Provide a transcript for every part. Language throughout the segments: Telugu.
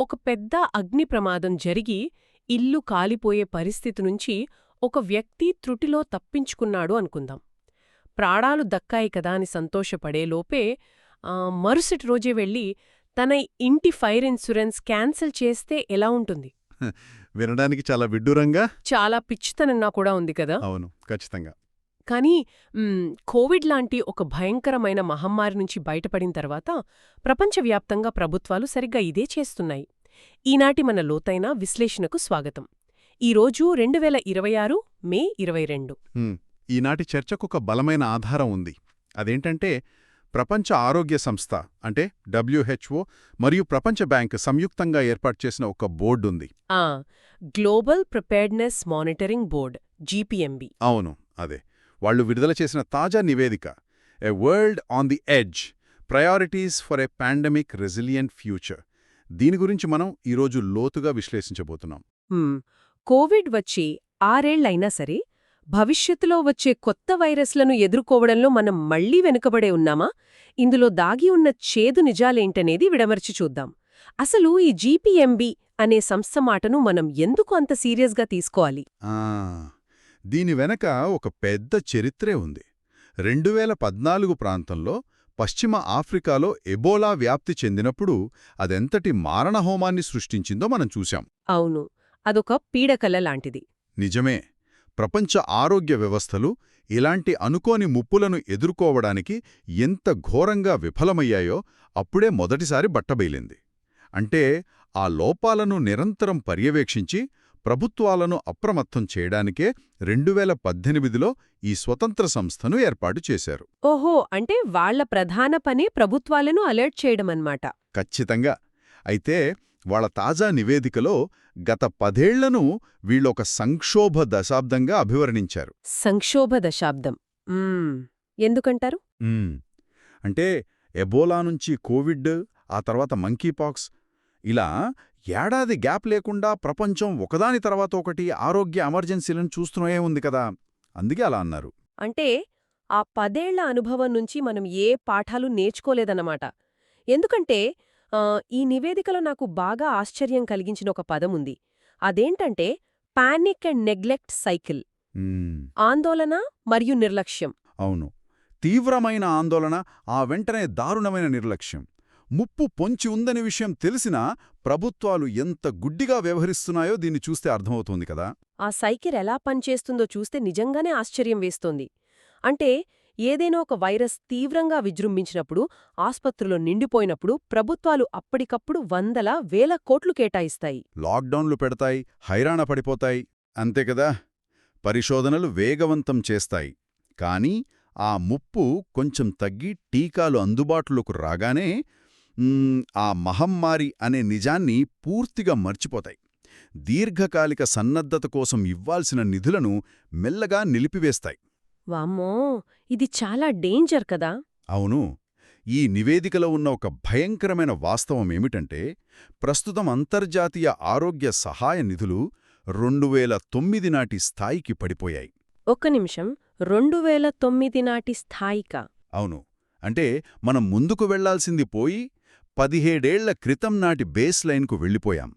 ఒక పెద్ద అగ్ని ప్రమాదం జరిగి ఇల్లు కాలిపోయే పరిస్థితి నుంచి ఒక వ్యక్తి త్రుటిలో తప్పించుకున్నాడు అనుకుందాం. ప్రాణాలు దక్కాయి కదా అని సంతోషపడేలోపే మరుసటి రోజే వెళ్ళి తన ఇంటి ఫైర్ ఇన్సూరెన్స్ క్యాన్సిల్ చేస్తే ఎలా ఉంటుంది? వినడానికి చాలా విడ్డూరంగా, చాలా పిచ్చితనంగా కూడా ఉంది కదా. అవును, ఖచ్చితంగా. కానీ కోవిడ్ లాంటి ఒక భయంకరమైన మహమ్మారి నుంచి బయటపడిన తర్వాత ప్రపంచవ్యాప్తంగా ప్రభుత్వాలు సరిగ్గా ఇదే చేస్తున్నాయి. ఈనాటి మన లోతైన విశ్లేషణకు స్వాగతం. ఈరోజు 2026 మే 22. ఈనాటి చర్చకొక బలమైన ఆధారం ఉంది. అదేంటంటే ప్రపంచ ఆరోగ్య సంస్థ అంటే WHO మరియు ప్రపంచ బ్యాంక్ సంయుక్తంగా ఏర్పాటు చేసిన ఒక బోర్డుంది. Global preparedness monitoring board, GPMB. అవును, అదే. వాళ్లు విడుదల చేసిన తాజా నివేదిక a world on the edge, priorities for a pandemic resilient future. దీని గురించి మనం ఈరోజు లోతుగా విశ్లేషించబోతున్నాం. కోవిడ్ వచ్చి 6 ఏళ్లైనా సరే భవిష్యత్తులో వచ్చే కొత్త వైరస్లను ఎదుర్కోవడంలో మనం మళ్లీ వెనుకబడే ఉన్నామా? ఇందులో దాగి ఉన్న చేదు నిజాలేంటనేది విడమర్చి చూద్దాం. అసలు ఈ GPMB అనే సంస్థ మాటను మనం ఎందుకు అంత సీరియస్గా తీసుకోవాలి? దీని వెనక ఒక పెద్ద చరిత్రే ఉంది. 2014 ప్రాంతంలో పశ్చిమ ఆఫ్రికాలో ఎబోలా వ్యాప్తి చెందినప్పుడు అదెంతటి మారణహోమాన్ని సృష్టించిందో మనం చూశాం. అవును, అదొక పీడకల లాంటిది. నిజమే. ప్రపంచ ఆరోగ్య వ్యవస్థలు ఇలాంటి అనుకోని ముప్పులను ఎదుర్కోవడానికి ఎంత ఘోరంగా విఫలమయ్యాయో అప్పుడే మొదటిసారి బట్టబయలింది. అంటే ఆ లోపాలను నిరంతరం పర్యవేక్షించి ప్రభుత్వాలను అప్రమత్తం చేయడానికే 2018లో ఈ స్వతంత్ర సంస్థను ఏర్పాటు చేశారు. ఓహో, అంటే వాళ్ల ప్రధాన పని ప్రభుత్వాలను అలర్ట్ చేయడమన్నమాట. ఖచ్చితంగా. అయితే వాళ్ళ తాజా నివేదికలో గత 10 ఏళ్లను వీళ్ళొక సంక్షోభ దశాబ్దంగా అభివర్ణించారు. సంక్షోభ దశాబ్దం ఎందుకంటారు? అంటే ఎబోలా నుంచి కోవిడ్, ఆ తర్వాత మంకీపాక్స్, ఇలా ఏడాది గ్యాప్ లేకుండా ప్రపంచం ఒకదాని తర్వాత ఒకటి ఆరోగ్య ఎమర్జెన్సీలను చూస్తూనే ఉంది కదా, అందుకే అలా అన్నారు. అంటే ఆ 10 ఏళ్ల అనుభవం నుంచి మనం ఏ పాఠాలు నేర్చుకోలేదన్నమాట. ఎందుకంటే ఈ నివేదికలో నాకు బాగా ఆశ్చర్యం కలిగించిన ఒక పదముంది. అదేంటంటే పానిక్ అండ్ నెగ్లెక్ట్ సైకిల్. ఆందోళన మరియు నిర్లక్ష్యం. అవును, తీవ్రమైన ఆందోళన, ఆ వెంటనే దారుణమైన నిర్లక్ష్యం. ముప్పు పొంచి ఉందని విషయం తెలిసినా ప్రభుత్వాలు ఎంత గుడ్డిగా వ్యవహరిస్తున్నాయో దీన్ని చూస్తే అర్థమవుతోంది కదా. ఆ సైకిల్ ఎలా పనిచేస్తుందో చూస్తే నిజంగానే ఆశ్చర్యం వేస్తోంది. అంటే ఏదైనా ఒక వైరస్ తీవ్రంగా విజృంభించినప్పుడు, ఆస్పత్రులు నిండిపోయినప్పుడు ప్రభుత్వాలు అప్పటికప్పుడు వందల వేల కోట్లు కేటాయిస్తాయి. లాక్డౌన్లు పెడతాయి, హైరాణ పడిపోతాయి, అంతేకదా. పరిశోధనలు వేగవంతం చేస్తాయి. కానీ ఆ ముప్పు కొంచెం తగ్గి టీకాలు అందుబాటులోకి రాగానే ఆ మహమ్మారి అనే నిజాన్ని పూర్తిగా మర్చిపోతాయి. దీర్ఘకాలిక సన్నద్ధత కోసం ఇవ్వాల్సిన నిధులను మెల్లగా నిలిపివేస్తాయి. వామ్మో, ఇది చాలా డేంజర్ కదా. అవును. ఈ నివేదికలో ఉన్న ఒక భయంకరమైన వాస్తవమేమిటంటే ప్రస్తుతం అంతర్జాతీయ ఆరోగ్య సహాయ నిధులు 2009 నాటి స్థాయికి పడిపోయాయి. ఒక్క నిమిషం, 2009 నాటి స్థాయికా? అవును. అంటే మనం ముందుకు వెళ్లాల్సింది పోయి 17 ఏళ్ల క్రితం నాటి బేస్ లైన్కు వెళ్ళిపోయాం.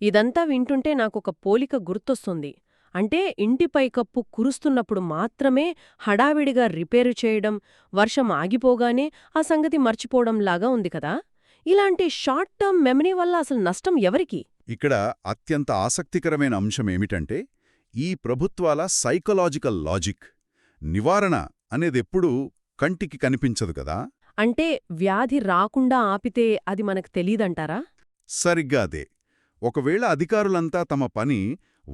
ఇదంతా వింటుంటే నాకొక పోలిక గుర్తొస్తుంది. అంటే ఇంటిపై కప్పు కురుస్తున్నప్పుడు మాత్రమే హడావిడిగా రిపేరు చేయడం, వర్షం ఆగిపోగానే ఆ సంగతి మర్చిపోవడంలాగా ఉంది కదా. ఇలాంటి షార్ట్ టర్మ్ మెమరీ వల్ల అసలు నష్టం ఎవరికి? ఇక్కడ అత్యంత ఆసక్తికరమైన అంశమేమిటంటే ఈ ప్రభుత్వాల సైకలాజికల్ లాజిక్. నివారణ అనేదెప్పుడూ కంటికి కనిపించదు కదా. అంటే వ్యాధి రాకుండా ఆపితే అది మనకు తెలీదంటారా? సరిగ్గా అదే. ఒకవేళ అధికారులంతా తమ పని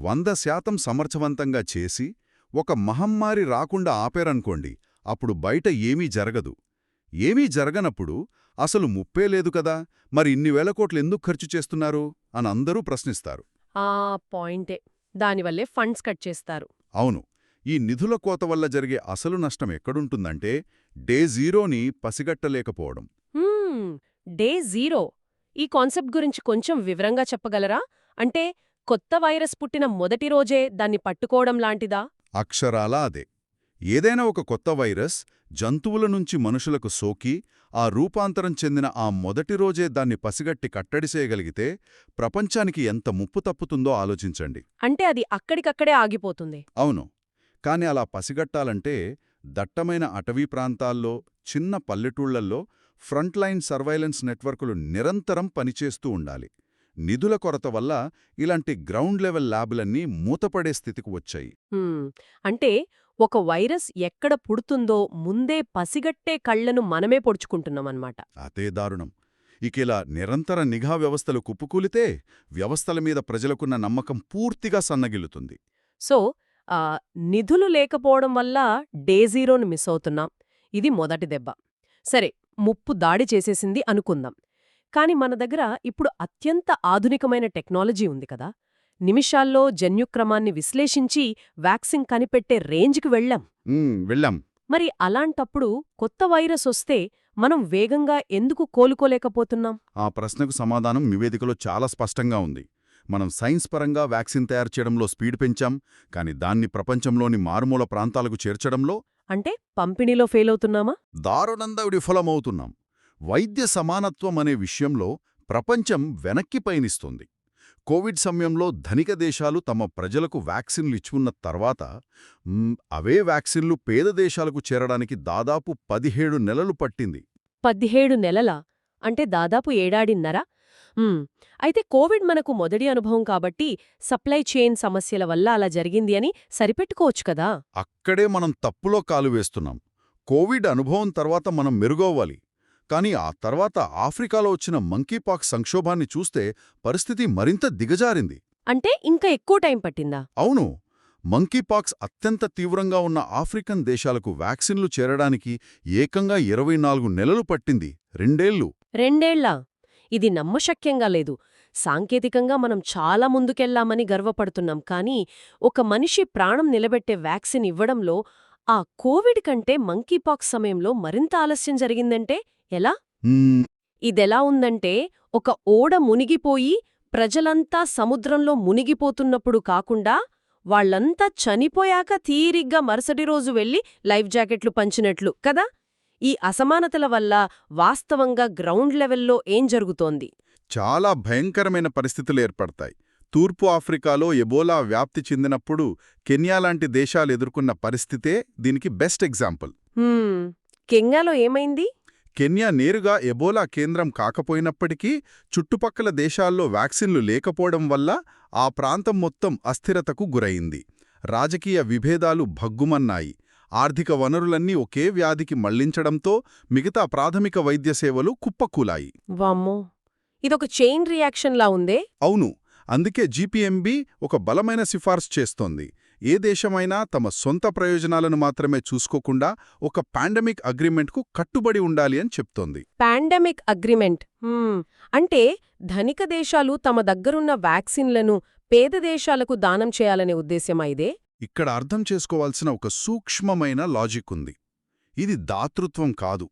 100% సమర్థవంతంగా చేసి ఒక మహమ్మారి రాకుండా ఆపేరనుకోండి, అప్పుడు బయట ఏమీ జరగదు. ఏమీ జరగనప్పుడు అసలు ముప్పే లేదు కదా, మరి ఇన్ని వేల కోట్లు ఎందుకు ఖర్చు చేస్తున్నారు అని అందరూ ప్రశ్నిస్తారు. పాయింటే. దానివల్లే ఫండ్స్ కట్ చేస్తారు. అవును. ఈ నిధుల కోత వల్ల జరిగే అసలు నష్టం ఎక్కడుంటుందంటే డే జీరోని పసిగట్టలేకపోవడం. డే జీరో, ఈ కాన్సెప్ట్ గురించి కొంచెం వివరంగా చెప్పగలరా? అంటే కొత్త వైరస్ పుట్టిన మొదటి రోజే దాన్ని పట్టుకోవడం లాంటిదా? అక్షరాలా అదే. ఏదైనా ఒక కొత్త వైరస్ జంతువుల నుంచి మనుషులకు సోకి ఆ రూపాంతరం చెందిన ఆ మొదటి రోజే దాన్ని పసిగట్టి కట్టడిసేయగలిగితే ప్రపంచానికి ఎంత ముప్పు తప్పుతుందో ఆలోచించండి. అంటే అది అక్కడికక్కడే ఆగిపోతుంది. అవును. కాని అలా పసిగట్టాలంటే దట్టమైన అటవీ ప్రాంతాల్లో, చిన్న పల్లెటూళ్లల్లో ఫ్రంట్లైన్ సర్వైలెన్స్ నెట్వర్కులు నిరంతరం పనిచేస్తూ ఉండాలి. నిధుల కొరత వల్ల ఇలాంటి గ్రౌండ్ లెవెల్ ల్యాబులన్నీ మూతపడే స్థితికి వచ్చాయి. అంటే ఒక వైరస్ ఎక్కడ పుడుతుందో ముందే పసిగట్టే కళ్లను మనమే పొడుచుకుంటున్నామన్నమాట. అదే దారుణం. ఇకిలా నిరంతర నిఘా వ్యవస్థలు కుప్పుకూలితే వ్యవస్థల మీద ప్రజలకున్న నమ్మకం పూర్తిగా సన్నగిల్లుతుంది. సో నిధులు లేకపోవడం వల్ల డే జీరోను మిస్ అవుతున్నాం. ఇది మొదటి దెబ్బ. సరే, ముప్పు దాడి చేసేసింది అనుకుందాం. కాని మన దగ్గర ఇప్పుడు అత్యంత ఆధునికమైన టెక్నాలజీ ఉంది కదా. నిమిషాల్లో జన్యుక్రమాన్ని విశ్లేషించి వ్యాక్సిన్ కనిపెట్టే రేంజ్కి వెళ్ళాం. మరి అలాంటప్పుడు కొత్త వైరస్ వస్తే మనం వేగంగా ఎందుకు కోలుకోలేకపోతున్నాం? ఆ ప్రశ్నకు సమాధానం నివేదికలో చాలా స్పష్టంగా ఉంది. మనం సైన్స్ పరంగా వ్యాక్సిన్ తయారు చేయడంలో స్పీడ్ పెంచాం, కాని దాన్ని ప్రపంచంలోని మారుమూల ప్రాంతాలకు చేర్చడంలో అంటే పంపిణీలో ఫెయిల్ అవుతున్నామా? దారుణంగా విఫలమవుతున్నాం. వైద్య సమానత్వం అనే విషయంలో ప్రపంచం వెనక్కి పయనిస్తోంది. కోవిడ్ సమయంలో ధనిక దేశాలు తమ ప్రజలకు వ్యాక్సిన్లు ఇచ్చుకున్న తర్వాత అవే వ్యాక్సిన్లు పేద దేశాలకు చేరడానికి దాదాపు 17 నెలలు పట్టింది. 17 నెలలా? అంటే దాదాపు ఏడాదిన్నర? అయితే కోవిడ్ మనకు మొదటి అనుభవం కాబట్టి సప్లై చైన్ సమస్యల వల్ల అలా జరిగింది అని సరిపెట్టుకోవచ్చు కదా. అక్కడే మనం తప్పులో కాలు వేస్తున్నాం. కోవిడ్ అనుభవం తర్వాత మనం మెరుగవ్వాలి. కానీ ఆ తర్వాత ఆఫ్రికాలో వచ్చిన మంకీపాక్స్ సంక్షోభాన్ని చూస్తే పరిస్థితి మరింత దిగజారింది. అంటే ఇంకా ఎక్కువ టైం పట్టిందా? అవును. మంకీపాక్స్ అత్యంత తీవ్రంగా ఉన్న ఆఫ్రికన్ దేశాలకు వ్యాక్సిన్లు చేరడానికి ఏకంగా 24 నెలలు పట్టింది. 2 ఏళ్లు. 2 ఏళ్లా? ఇది నమ్మశక్యంగా లేదు. సాంకేతికంగా మనం చాలా ముందుకెళ్లామని గర్వపడుతున్నాం, కానీ ఒక మనిషి ప్రాణం నిలబెట్టే వ్యాక్సిన్ ఇవ్వడంలో ఆ కోవిడ్ కంటే మంకీపాక్స్ సమయంలో మరింత ఆలస్యం జరిగిందంటే ఎలా? ఇదెలా ఉందంటే ఒక ఓడ మునిగిపోయి ప్రజలంతా సముద్రంలో మునిగిపోతున్నప్పుడు కాకుండా వాళ్లంతా చనిపోయాక తీరిగ్గా మరుసటి రోజు వెళ్లి లైఫ్ జాకెట్లు పంచినట్లు కదా. ఈ అసమానతల వల్ల వాస్తవంగా గ్రౌండ్ లెవెల్లో ఏం జరుగుతోంది? చాలా భయంకరమైన పరిస్థితులు ఏర్పడతాయి. తూర్పు ఆఫ్రికాలో ఎబోలా వ్యాప్తి చెందినప్పుడు కెన్యా లాంటి దేశాలు ఎదుర్కొన్న పరిస్థితే దీనికి బెస్ట్ ఎగ్జాంపుల్. కెన్యాలో ఏమైంది? కెన్యా నేరుగా ఎబోలా కేంద్రం కాకపోయినప్పటికీ చుట్టుపక్కల దేశాల్లో వ్యాక్సిన్లు లేకపోవడం వల్ల ఆ ప్రాంతం మొత్తం అస్థిరతకు గురయింది. రాజకీయ విభేదాలు భగ్గుమన్నాయి. ఆర్థిక వనరులన్నీ ఒకే వ్యాధికి మళ్లించడంతో మిగతా ప్రాథమిక వైద్య సేవలు కుప్పకూలాయి. వామ్మో, ఇదొక చైన్ రియాక్షన్లా ఉందే. అవును. అందుకే జీపీఎంబీ ఒక బలమైన సిఫార్సు చేస్తోంది. ఏ దేశమైనా తమ సొంత ప్రయోజనాలను మాత్రమే చూసుకోకుండా ఒక పాండమిక్ అగ్రిమెంట్కు కట్టుబడి ఉండాలి అని చెప్తోంది. పాండమిక్ అగ్రిమెంట్ అంటే ధనిక దేశాలు తమ దగ్గరున్న వ్యాక్సిన్లను పేద దేశాలకు దానం చేయాలనే ఉద్దేశ్యమా ఇదే? ఇక్కడ అర్థం చేసుకోవాల్సిన ఒక సూక్ష్మమైన లాజిక్ ఉంది. ఇది దాతృత్వం కాదు,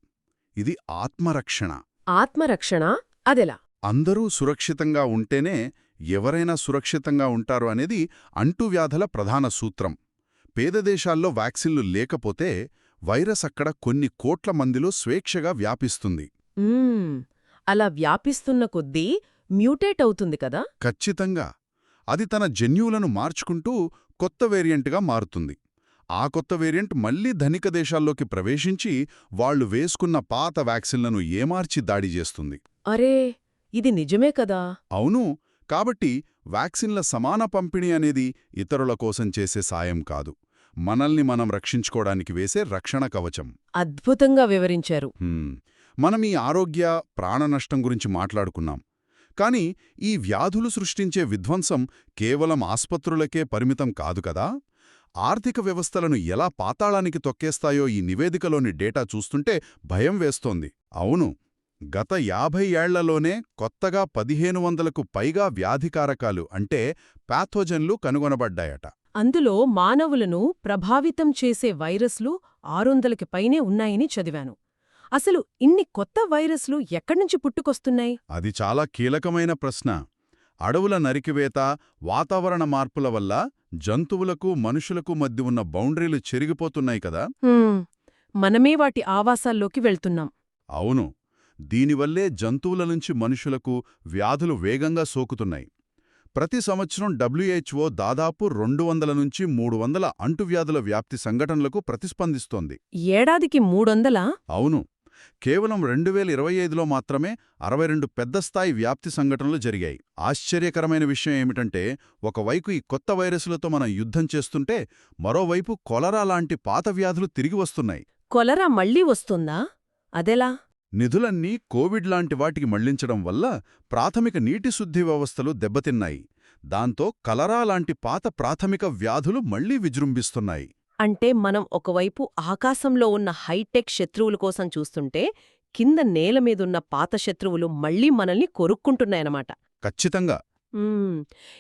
ఇది ఆత్మరక్షణ. ఆత్మరక్షణ? అదెలా? అందరూ సురక్షితంగా ఉంటేనే ఎవరైనా సురక్షితంగా ఉంటారు అనేది అంటువ్యాధుల ప్రధాన సూత్రం. పేద దేశాల్లో వ్యాక్సిన్లు లేకపోతే వైరస్ అక్కడ కొన్ని కోట్ల మందిలో స్వేచ్ఛగా వ్యాపిస్తుంది. అలా వ్యాపిస్తున్న కొద్దీ మ్యూటేట్ అవుతుంది కదా. ఖచ్చితంగా. అది తన జన్యువులను మార్చుకుంటూ కొత్త వేరియంట్గా మారుతుంది. ఆ కొత్త వేరియంట్ మళ్లీ ధనిక దేశాల్లోకి ప్రవేశించి వాళ్లు వేసుకున్న పాత వ్యాక్సిన్లను ఏమార్చి దాడి చేస్తుంది. అరే, ఇది నిజమే కదా. అవును. కాబట్టి వ్యాక్సిన్ల సమాన పంపిణీ అనేది ఇతరుల కోసం చేసే సాయం కాదు, మనల్ని మనం రక్షించుకోవడానికి వేసే రక్షణ కవచం. అద్భుతంగా వివరించారు. మనం ఈ ఆరోగ్య ప్రాణనష్టం గురించి మాట్లాడుకున్నాం. కాని ఈ వ్యాధులు సృష్టించే విధ్వంసం కేవలం ఆస్పత్రులకే పరిమితం కాదు కదా. ఆర్థిక వ్యవస్థలను ఎలా పాతాళానికి తొక్కేస్తాయో ఈ నివేదికలోని డేటా చూస్తుంటే భయం వేస్తోంది. అవును, గత 50 ఏళ్లలోనే కొత్తగా 1500కు పైగా వ్యాధికారకాలు అంటే పాథోజన్లు కనుగొనబడ్డాయట. అందులో మానవులను ప్రభావితం చేసే వైరస్లు 600కి పైనే ఉన్నాయని చదివాను. అసలు ఇన్ని కొత్త వైరస్లు ఎక్కడ్నుంచి పుట్టుకొస్తున్నాయి? అది చాలా కీలకమైన ప్రశ్న. అడవుల నరికివేత, వాతావరణ మార్పుల వల్ల జంతువులకు మనుషులకు మధ్య ఉన్న బౌండరీలు చెరిగిపోతున్నాయి కదా. మనమే వాటి ఆవాసాల్లోకి వెళ్తున్నాం. అవును. దీనివల్లే జంతువుల నుంచి మనుషులకు వ్యాధులు వేగంగా సోకుతున్నాయి. ప్రతి సంవత్సరం WHO దాదాపు 200 నుంచి 300 అంటువ్యాధుల వ్యాప్తి సంఘటనలకు ప్రతిస్పందిస్తోంది. ఏడాదికి 300? అవును. కేవలం 2025లో మాత్రమే 62 పెద్దస్థాయి వ్యాప్తి సంఘటనలు జరిగాయి. ఆశ్చర్యకరమైన విషయం ఏమిటంటే, ఒకవైపు ఈ కొత్త వైరస్లతో మనం యుద్ధం చేస్తుంటే, మరోవైపు కొలరా లాంటి పాత వ్యాధులు తిరిగి వస్తున్నాయి. కొలరా మళ్ళీ వస్తుందా? అదెలా? నిధులన్నీ కోవిడ్ లాంటి వాటికి మళ్లించడం వల్ల ప్రాథమిక నీటి శుద్ధి వ్యవస్థలు దెబ్బతిన్నాయి. దాంతో కలరా లాంటి పాత ప్రాథమిక వ్యాధులు మళ్లీ విజృంభిస్తున్నాయి. అంటే మనం ఒకవైపు ఆకాశంలో ఉన్న హైటెక్ శత్రువుల కోసం చూస్తుంటే, కింద నేలమీదున్న పాత శత్రువులు మళ్లీ మనల్ని కొరుక్కుంటున్నాయన్నమాట. ఖచ్చితంగా.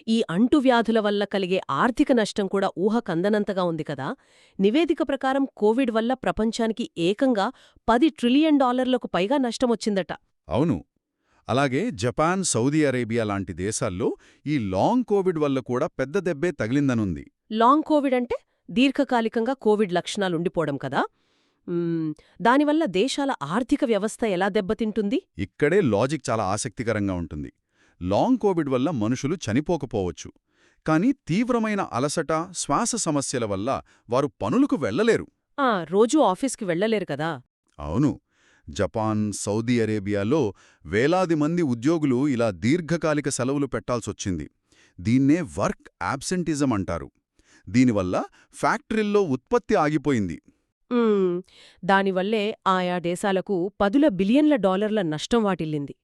ఈ అంటువ్యాధుల వల్ల కలిగే ఆర్థిక నష్టం కూడా ఊహకందనంతగా ఉంది కదా. నివేదిక ప్రకారం కోవిడ్ వల్ల ప్రపంచానికి ఏకంగా $10 ట్రిలియన్ పైగా నష్టమొచ్చిందట. అవును. అలాగే జపాన్, సౌదీ అరేబియా లాంటి దేశాల్లో ఈ లాంగ్ కోవిడ్ వల్ల కూడా పెద్ద దెబ్బే తగిలిందనుంది. లాంగ్ కోవిడ్ అంటే దీర్ఘకాలికంగా కోవిడ్ లక్షణాలుండిపోవడం కదా. దానివల్ల దేశాల ఆర్థిక వ్యవస్థ ఎలా దెబ్బతింటుంది? ఇక్కడే లాజిక్ చాలా ఆసక్తికరంగా ఉంటుంది. లాంగ్ కోవిడ్ వల్ల మనుషులు చనిపోకపోవచ్చు. కానీ తీవ్రమైన అలసట, శ్వాస సమస్యల వల్ల వారు పనులకు వెళ్లలేరు. రోజూ ఆఫీస్కి వెళ్లలేరు కదా. అవును. జపాన్, సౌదీ అరేబియాలో వేలాది మంది ఉద్యోగులు ఇలా దీర్ఘకాలిక సెలవులు పెట్టాల్సొచ్చింది. దీన్నే వర్క్ యాబ్సెంటిజం అంటారు. దీనివల్ల ఫ్యాక్టరీల్లో ఉత్పత్తి ఆగిపోయింది. దానివల్లే ఆయా దేశాలకు $10 బిలియన్ల నష్టం వాటిల్లింది.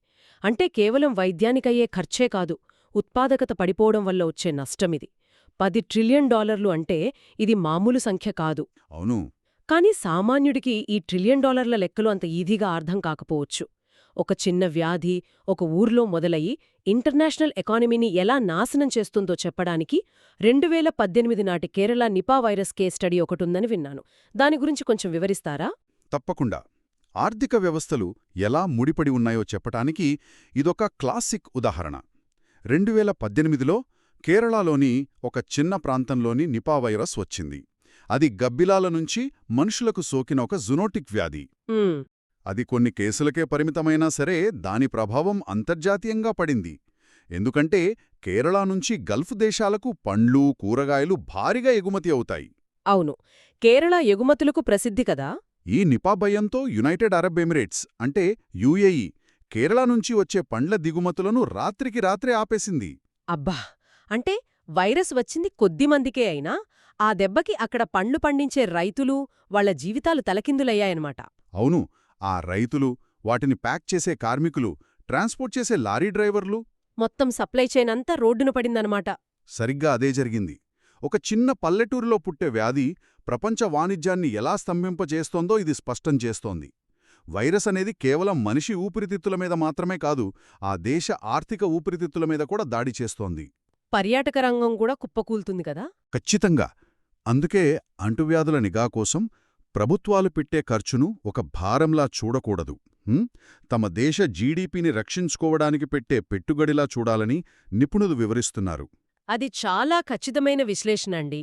అంటే కేవలం వైద్యానికయ్యే ఖర్చే కాదు, ఉత్పాదకత పడిపోవడం వల్ల వచ్చే నష్టమిది. $10 ట్రిలియన్ అంటే ఇది మామూలు సంఖ్య కాదు. అవును. కాని సామాన్యుడికి ఈ $1 ట్రిలియన్ లెక్కలు అంత ఈజీగా అర్థం కాకపోవచ్చు. ఒక చిన్న వ్యాధి ఒక ఊర్లో మొదలయి ఇంటర్నేషనల్ ఎకానమీని ఎలా నాశనం చేస్తుందో చెప్పడానికి 2018 నాటి Kerala Nipah virus case study ఒకటుందని విన్నాను. దాని గురించి కొంచెం వివరిస్తారా? తప్పకుండా. ఆర్థిక వ్యవస్థలు ఎలా ముడిపడి ఉన్నాయో చెప్పటానికి ఇదొక క్లాసిక్ ఉదాహరణ. 2018లో కేరళలోని ఒక చిన్న ప్రాంతంలోని నిపా వైరస్ వచ్చింది. అది గబ్బిలాల నుంచి మనుషులకు సోకిన ఒక జునోటిక్ వ్యాధి. అది కొన్ని కేసులకే పరిమితమైనా సరే దాని ప్రభావం అంతర్జాతీయంగా పడింది. ఎందుకంటే కేరళ నుంచి గల్ఫ్ దేశాలకు పండ్లు, కూరగాయలు భారీగా ఎగుమతి అవుతాయి. అవును, కేరళ ఎగుమతులకు ప్రసిద్ధి కదా. ఈ నిపా భయంతో యునైటెడ్ అరబ్ ఎమిరేట్స్ అంటే UAE కేరళ నుంచి వచ్చే పండ్ల దిగుమతులను రాత్రికి రాత్రే ఆపేసింది. అబ్బా! అంటే వైరస్ వచ్చింది కొద్దిమందికే అయినా ఆ దెబ్బకి అక్కడ పండ్లు పండించే రైతులు, వాళ్ల జీవితాలు తలకిందులయ్యాయన్నమాట. అవును. ఆ రైతులు, వాటిని ప్యాక్ చేసే కార్మికులు, ట్రాన్స్పోర్ట్ చేసే లారీ డ్రైవర్లు, మొత్తం సప్లై చైన్ అంతా రోడ్డున పడిందన్నమాట. సరిగ్గా అదే జరిగింది. ఒక చిన్న పల్లెటూరులో పుట్టే వ్యాధి ప్రపంచ వాణిజ్యాన్ని ఎలా స్తంభింపజేస్తోందో ఇది స్పష్టం చేస్తోంది. వైరస్ అనేది కేవలం మనిషి ఊపిరితిత్తుల మీద మాత్రమే కాదు, ఆ దేశ ఆర్థిక ఊపిరితిత్తుల మీద కూడా దాడి చేస్తోంది. పర్యాటక రంగం కూడా కుప్పకూలుతుంది కదా. ఖచ్చితంగా. అందుకే అంటువ్యాధుల నిఘా కోసం ప్రభుత్వాలు పెట్టే ఖర్చును ఒక భారంలా చూడకూడదు. తమ దేశ జీడీపీని రక్షించుకోవడానికి పెట్టే పెట్టుబడిలా చూడాలని నిపుణులు వివరిస్తున్నారు. అది చాలా ఖచ్చితమైన విశ్లేషణ అండి.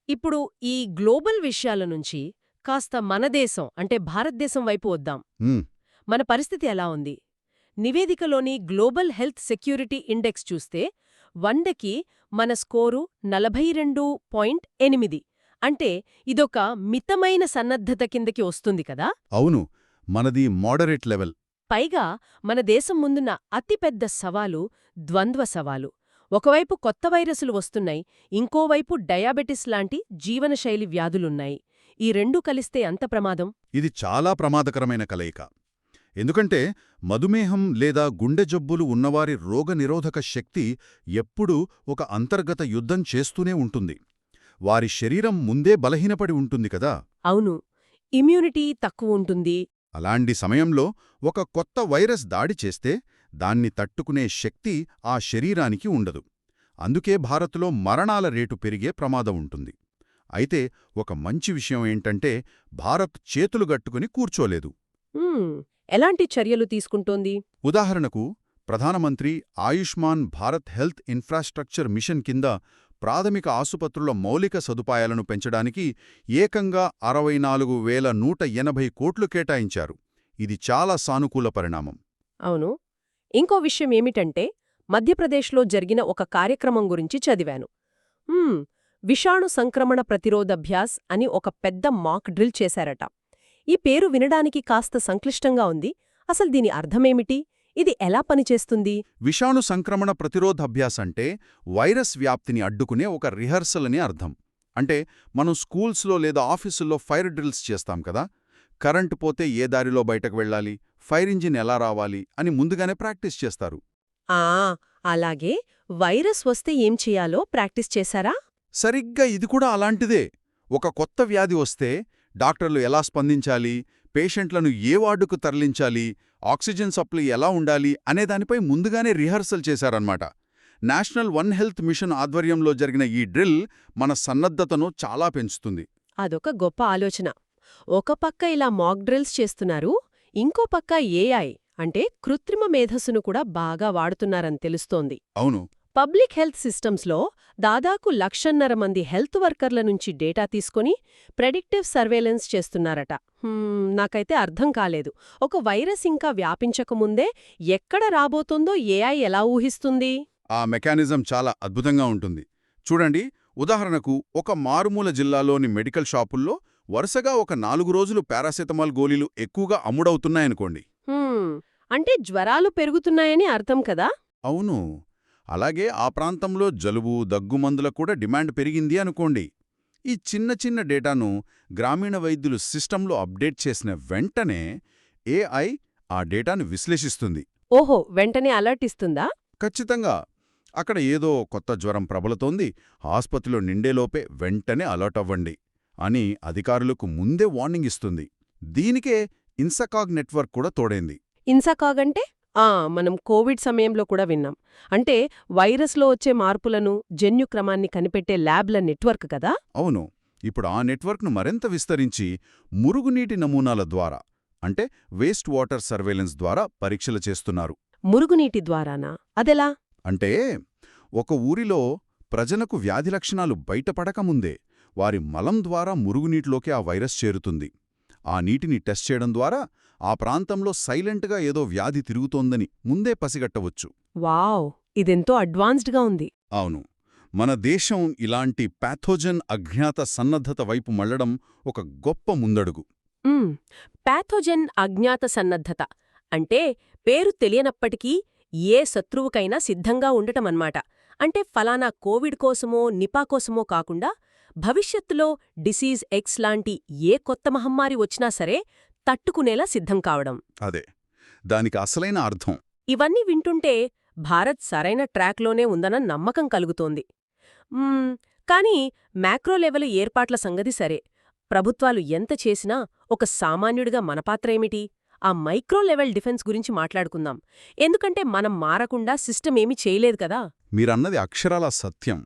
ఇప్పుడు ఈ గ్లోబల్ విషయాల నుంచి కాస్త మన దేశం అంటే భారతదేశం వైపు వద్దాం. మన పరిస్థితి ఎలా ఉంది? నివేదికలోని గ్లోబల్ హెల్త్ సెక్యూరిటీ ఇండెక్స్ చూస్తే 100కి మన స్కోరు 42.8. అంటే ఇదొక మితమైన సన్నద్ధత కిందకి వస్తుంది కదా. అవును, మనది మోడరేట్ లెవెల్. పైగా మన దేశం ముందున్న అతిపెద్ద సవాలు ద్వంద్వ సవాలు. ఒకవైపు కొత్త వైరసులు వస్తున్నాయి, ఇంకోవైపు డయాబెటిస్ లాంటి జీవనశైలి వ్యాధులున్నాయి. ఈ రెండూ కలిస్తే అంత ప్రమాదం. ఇది చాలా ప్రమాదకరమైన కలయిక. ఎందుకంటే మధుమేహం లేదా గుండె జబ్బులు ఉన్నవారి రోగనిరోధక శక్తి ఎప్పుడూ ఒక అంతర్గత యుద్ధం చేస్తూనే ఉంటుంది. వారి శరీరం ముందే బలహీనపడి ఉంటుంది కదా. అవును, ఇమ్యూనిటీ తక్కువ ఉంటుంది. అలాంటి సమయంలో ఒక కొత్త వైరస్ దాడి చేస్తే దాన్ని తట్టుకునే శక్తి ఆ శరీరానికి ఉండదు. అందుకే భారత్లో మరణాల రేటు పెరిగే ప్రమాదం ఉంటుంది. అయితే ఒక మంచి విషయం ఏంటంటే భారత్ చేతులు గట్టుకుని కూర్చోలేదు. ఎలాంటి చర్యలు తీసుకుంటోంది? ఉదాహరణకు ప్రధానమంత్రి Ayushman Bharat health infrastructure machine కింద ప్రాథమిక ఆసుపత్రుల మౌలిక సదుపాయాలను పెంచడానికి ఏకంగా 64,180 కోట్లు కేటాయించారు. ఇది చాలా సానుకూల పరిణామం. అవును. ఇంకో విషయం ఏమిటంటే మధ్యప్రదేశ్లో జరిగిన ఒక కార్యక్రమం గురించి చదివాను. విషాణు సంక్రమణ ప్రతిరోధభ్యాస్ అని ఒక పెద్ద మాక్ డ్రిల్ చేశారట. ఈ పేరు వినడానికి కాస్త సంక్లిష్టంగా ఉంది. అసలు దీని అర్థమేమిటి? ఇది ఎలా పనిచేస్తుంది? విషాణు సంక్రమణ ప్రతిరోధభ్యాస్ అంటే వైరస్ వ్యాప్తిని అడ్డుకునే ఒక రిహర్సల్ అని అర్థం. అంటే మనం స్కూల్స్లో లేదా ఆఫీసుల్లో ఫైర్ డ్రిల్స్ చేస్తాం కదా, కరెంటు పోతే ఏ దారిలో బయటకు వెళ్ళాలి, ఫైర్ ఇంజిన్ ఎలా రావాలి అని ముందుగానే ప్రాక్టీస్ చేస్తారు. అలాగే వైరస్ వస్తే ఏం చెయ్యాలో ప్రాక్టీస్ చేశారా? సరిగ్గా ఇది కూడా అలాంటిదే. ఒక కొత్త వ్యాధి వస్తే డాక్టర్లు ఎలా స్పందించాలి, పేషెంట్లను ఏ వార్డుకు తరలించాలి, ఆక్సిజన్ సప్లై ఎలా ఉండాలి అనేదానిపై ముందుగానే రిహర్సల్ చేశారన్నమాట. నేషనల్ వన్ హెల్త్ మిషన్ ఆధ్వర్యంలో జరిగిన ఈ డ్రిల్ మన సన్నద్ధతను చాలా పెంచుతుంది. అదొక గొప్ప ఆలోచన. ఒక పక్క ఇలా మాక్ డ్రిల్స్ చేస్తున్నారు, ఇంకో పక్క ఏఐ అంటే కృత్రిమ మేధస్సును కూడా బాగా వాడుతున్నారని తెలుస్తోంది. అవును. పబ్లిక్ హెల్త్ సిస్టమ్స్లో దాదాపు 1,50,000 మంది హెల్త్ వర్కర్ల నుంచి డేటా తీసుకుని ప్రెడిక్టివ్ సర్వేలెన్స్ చేస్తున్నారట. నాకైతే అర్థం కాలేదు. ఒక వైరస్ ఇంకా వ్యాపించకముందే ఎక్కడ రాబోతోందో ఏఐ ఎలా ఊహిస్తుంది? ఆ మెకానిజం చాలా అద్భుతంగా ఉంటుంది. చూడండి, ఉదాహరణకు ఒక మారుమూల జిల్లాలోని మెడికల్ షాపుల్లో వరుసగా ఒక 4 రోజులు పారాసెటమాల్ గోళీలు ఎక్కువగా అమ్ముడవుతున్నాయనుకోండి. అంటే జ్వరాలు పెరుగుతున్నాయని అర్థం కదా? అవును. అలాగే ఆ ప్రాంతంలో జలుబు, దగ్గుమందుల కూడా డిమాండ్ పెరిగింది అనుకోండి. ఈ చిన్న చిన్న డేటాను గ్రామీణ వైద్యులు సిస్టంలో అప్డేట్ చేసిన వెంటనే ఏఐ ఆ డేటాను విశ్లేషిస్తుంది. ఓహో, వెంటనే అలర్ట్ ఇస్తుందా? ఖచ్చితంగా. అక్కడ ఏదో కొత్త జ్వరం ప్రబలుతోంది, ఆస్పత్రిలో నిండేలోపే వెంటనే అలర్ట్ అవ్వండి అని అధికారులకు ముందే వార్నింగ్ ఇస్తుంది. దీనికే ఇన్సకాగ్ నెట్వర్క్ కూడా తోడైంది. ఇన్సకాగ్ అంటే? మనం కోవిడ్ సమయంలో కూడా విన్నాం. అంటే వైరస్లో వచ్చే మార్పులను, జన్యుక్రమాన్ని కనిపెట్టే ల్యాబ్ల నెట్వర్క్ కదా? అవును. ఇప్పుడు ఆ నెట్వర్క్ను మరింత విస్తరించి మురుగునీటి నమూనాల ద్వారా, అంటే వేస్ట్ వాటర్ సర్వేలెన్స్ ద్వారా పరీక్షలు చేస్తున్నారు. మురుగునీటి ద్వారానా? అదెలా? అంటే ఒక ఊరిలో ప్రజలకు వ్యాధి లక్షణాలు బయటపడకముందే వారి మలం ద్వారా మురుగునీటిలోకి ఆ వైరస్ చేరుతుంది. ఆ నీటిని టెస్ట్ చేయడం ద్వారా ఆ ప్రాంతంలో సైలెంట్గా ఏదో వ్యాధి తిరుగుతోందని ముందే పసిగట్టవచ్చు. వావ్, ఇదెంతో అడ్వాన్స్డ్గా ఉంది. అవును. మన దేశం ఇలాంటి పాథోజన్ అజ్ఞాత సన్నద్ధత వైపు మళ్లడం ఒక గొప్ప ముందడుగు. పాథోజన్ అజ్ఞాత సన్నద్ధత అంటే పేరు తెలియనప్పటికీ ఏ శత్రువుకైనా సిద్ధంగా ఉండటమన్మాట. అంటే ఫలానా కోవిడ్ కోసమో నిపా కోసమో కాకుండా భవిష్యత్తులో డిసీజ్ ఎక్స్ లాంటి ఏ కొత్త మహమ్మారి వచ్చినా సరే తట్టుకునేలా సిద్ధం కావడం. అదే దానికి అసలైన అర్థం. ఇవన్నీ వింటుంటే భారత్ సరైన ట్రాక్లోనే ఉందన్న నమ్మకం కలుగుతోంది. కానీ మ్యాక్రో లెవెల్ ఏర్పాట్ల సంగతి సరే, ప్రభుత్వాలు ఎంత చేసినా ఒక సామాన్యుడిగా మన పాత్ర ఏమిటి? ఆ మైక్రో లెవెల్ డిఫెన్స్ గురించి మాట్లాడుకుందాం. ఎందుకంటే మనం మారకుండా సిస్టమ్ ఏమీ చేయలేదు కదా. మీరన్నది అక్షరాల సత్యం.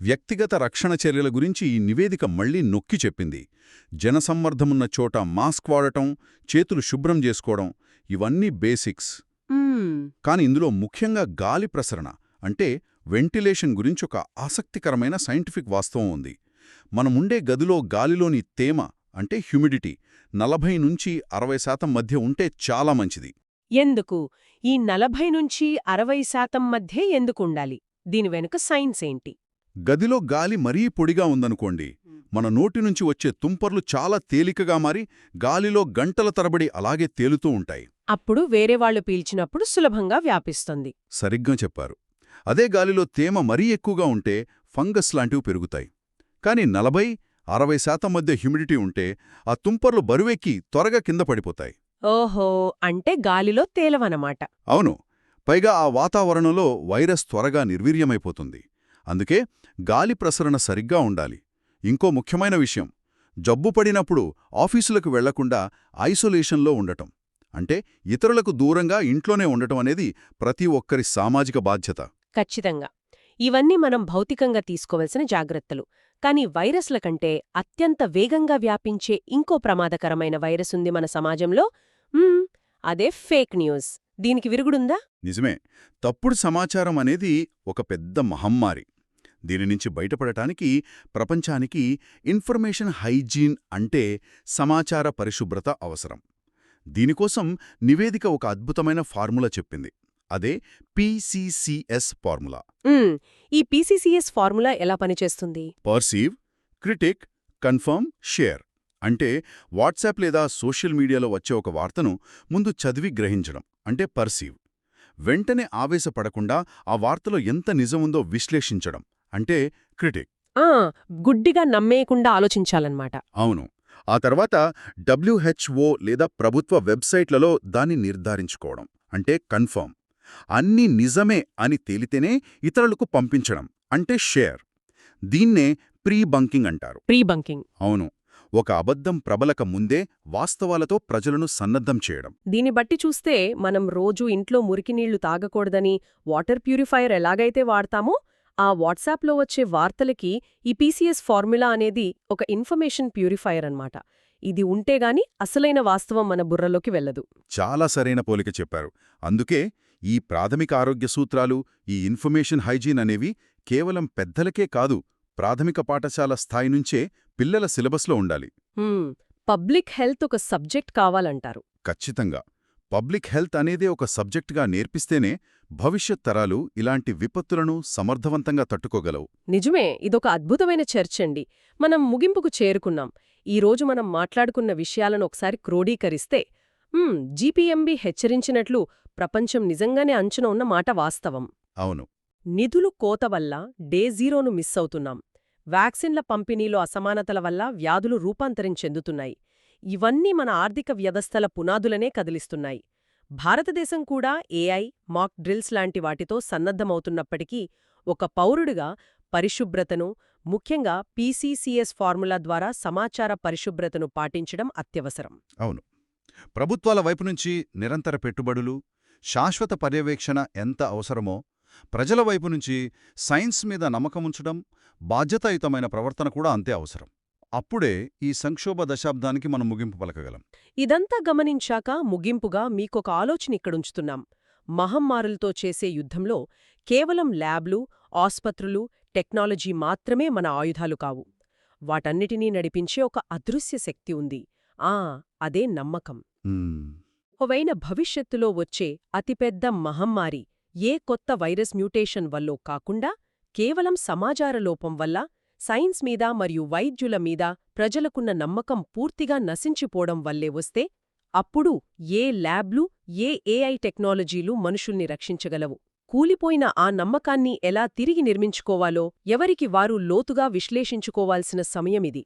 వ్యక్తిగత రక్షణ చర్యల గురించి ఈ నివేదిక మళ్లీ నొక్కి చెప్పింది. జనసమ్మర్దమున్న చోట మాస్క్ వాడటం, చేతులు శుభ్రం చేసుకోవడం, ఇవన్నీ బేసిక్స్. కాని ఇందులో ముఖ్యంగా గాలి ప్రసరణ అంటే వెంటిలేషన్ గురించి ఒక ఆసక్తికరమైన సైంటిఫిక్ వాస్తవం ఉంది. మనముండే గదిలో గాలిలోని తేమ అంటే హ్యూమిడిటీ 40 నుంచి 60% మధ్య ఉంటే చాలా మంచిది. ఎందుకు ఈ 40 నుంచి 60% మధ్య ఎందుకుండాలి? దీని వెనుక సైన్స్ ఏంటి? గదిలో గాలి మరీ పొడిగా ఉందనుకోండి, మన నోటి నుంచి వచ్చే తుంపర్లు చాలా తేలికగా మారి గాలిలో గంటల తరబడి అలాగే తేలుతూ ఉంటాయి. అప్పుడు వేరేవాళ్లు పీల్చినప్పుడు సులభంగా వ్యాపిస్తుంది. సరిగ్గా చెప్పారు. అదే గాలిలో తేమ మరీ ఎక్కువగా ఉంటే ఫంగస్ లాంటివి పెరుగుతాయి. కాని 40–60% మధ్య హ్యూమిడిటీ ఉంటే ఆ తుంపర్లు బరువెక్కి త్వరగా కింద పడిపోతాయి. ఓహో, అంటే గాలిలో తేలవనమాట. అవును. పైగా ఆ వాతావరణంలో వైరస్ త్వరగా నిర్వీర్యమైపోతుంది. అందుకే గాలి ప్రసరణ సరిగ్గా ఉండాలి. ఇంకో ముఖ్యమైన విషయం, జబ్బు పడినప్పుడు ఆఫీసులకు వెళ్లకుండా ఐసోలేషన్లో ఉండటం, అంటే ఇతరులకు దూరంగా ఇంట్లోనే ఉండటం అనేది ప్రతి ఒక్కరి సామాజిక బాధ్యత. ఖచ్చితంగా. ఇవన్నీ మనం భౌతికంగా తీసుకోవలసిన జాగ్రత్తలు. కానీ వైరస్ల కంటే అత్యంత వేగంగా వ్యాపించే ఇంకో ప్రమాదకరమైన వైరస్ ఉంది మన సమాజంలో. అదే ఫేక్ న్యూస్. దీనికి విరుగుడుందా? నిజమే. తప్పుడు సమాచారం అనేది ఒక పెద్ద మహమ్మారి. దీని నుంచి బయటపడటానికి ప్రపంచానికి ఇన్ఫర్మేషన్ హైజీన్ అంటే సమాచార పరిశుభ్రత అవసరం. దీనికోసం నివేదిక ఒక అద్భుతమైన ఫార్ములా చెప్పింది. అదే PCCS ఫార్ములా. ఈ PCCS ఫార్ములా ఎలా పనిచేస్తుంది? Perceive, critic, confirm, share. అంటే వాట్సాప్ లేదా సోషల్ మీడియాలో వచ్చే ఒక వార్తను ముందు చదివి గ్రహించడం అంటే పర్సీవ్. వెంటనే ఆవేశపడకుండా ఆ వార్తలో ఎంత నిజముందో విశ్లేషించడం అంటే క్రిటిక్. గుడ్డిగా నమ్మేయకుండా ఆలోచించాలన్నమాట. అవును. ఆ తర్వాత WHO లేదా ప్రభుత్వ వెబ్సైట్లలో దాన్ని నిర్ధారించుకోవడం అంటే కన్ఫర్మ్. అన్నీ నిజమే అని తేలితేనే ఇతరులకు పంపించడం అంటే షేర్. దీన్నే ప్రీ బంకింగ్ అంటారు. Pre bunking. అవును. ఒక అబద్ధం ప్రబలక ముందే వాస్తవాలతో ప్రజలను సన్నద్ధం చేయడం. దీన్ని బట్టి చూస్తే మనం రోజూ ఇంట్లో మురికినీళ్లు తాగకూడదని వాటర్ ప్యూరిఫైయర్ ఎలాగైతే వాడతామో ఆ వాట్సాప్లో వచ్చే వార్తలకి ఈ PCS ఫార్ములా అనేది ఒక ఇన్ఫర్మేషన్ ప్యూరిఫైయర్ అన్నమాట. ఇది ఉంటేగాని అసలైన వాస్తవం మన బుర్రలోకి వెళ్ళదు. చాలా సరైన పోలిక చెప్పారు. అందుకే ఈ ప్రాథమిక ఆరోగ్య సూత్రాలు, ఈ ఇన్ఫర్మేషన్ హైజీన్ అనేవి కేవలం పెద్దలకే కాదు, ప్రాథమిక పాఠశాల స్థాయి నుంచే పిల్లల సిలబస్లో ఉండాలి. పబ్లిక్ హెల్త్ ఒక సబ్జెక్ట్ కావాలంటారు. ఖచ్చితంగా. పబ్లిక్ హెల్త్ అనేదే ఒక సబ్జెక్టుగా నేర్పిస్తేనే భవిష్యత్ తరాలు ఇలాంటి విపత్తులను సమర్థవంతంగా తట్టుకోగలవు. నిజమే, ఇదొక అద్భుతమైన చర్చండి. మనం ముగింపుకు చేరుకున్నాం. ఈరోజు మనం మాట్లాడుకున్న విషయాలను ఒకసారి క్రోడీకరిస్తే GPMB హెచ్చరించినట్లు ప్రపంచం నిజంగానే అంచున ఉన్న మాట వాస్తవం. అవును. నిధులు కోత వల్ల డే జీరోను మిస్ అవుతున్నాం. వ్యాక్సిన్ల పంపిణీలో అసమానతల వల్ల వ్యాధులు రూపాంతరం చెందుతున్నాయి. ఇవన్నీ మన ఆర్థిక వ్యవస్థల పునాదులనే కదిలిస్తున్నాయి. భారతదేశం కూడా AI, మాక్ డ్రిల్స్ లాంటి వాటితో సన్నద్ధమవుతున్నప్పటికీ ఒక పౌరుడిగా పరిశుభ్రతను, ముఖ్యంగా PCCS ఫార్ములా ద్వారా సమాచార పరిశుభ్రతను పాటించడం అత్యవసరం. అవును. ప్రభుత్వాల వైపు నుంచి నిరంతర పెట్టుబడులు, శాశ్వత పర్యవేక్షణ ఎంత అవసరమో, ప్రజల వైపు నుంచి సైన్స్ మీద నమ్మకముంచడం, బాధ్యతాయుతమైన ప్రవర్తన కూడా అంతే అవసరం. అప్పుడే ఈ సంక్షోభ దశాబ్దానికి మనం ముగింపు పలకగలం. ఇదంతా గమనించాక ముగింపుగా మీకొక ఆలోచన ఇక్కడుంచుతున్నాం. మహమ్మారులతో చేసే యుద్ధంలో కేవలం ల్యాబ్లు, ఆస్పత్రులు, టెక్నాలజీ మాత్రమే మన ఆయుధాలు కావు. వాటన్నిటినీ నడిపించే ఒక అదృశ్య శక్తి ఉంది. అదే నమ్మకం. ఒకవేళ భవిష్యత్తులో వచ్చే అతిపెద్ద మహమ్మారి ఏ కొత్త వైరస్ మ్యూటేషన్ వల్లో కాకుండా కేవలం సమాచార లోపం వల్ల సైన్స్ మీద మరియు వైద్యుల మీద ప్రజలకున్న నమ్మకం పూర్తిగా నశించిపోవడం వల్లే వస్తే అప్పుడు ఏ ల్యాబ్లు, ఏ AI టెక్నాలజీలు మనుషుల్ని రక్షించగలవు. కూలిపోయిన ఆ నమ్మకాన్ని ఎలా తిరిగి నిర్మించుకోవాలో ఎవరికి వారు లోతుగా విశ్లేషించుకోవాల్సిన సమయమిది.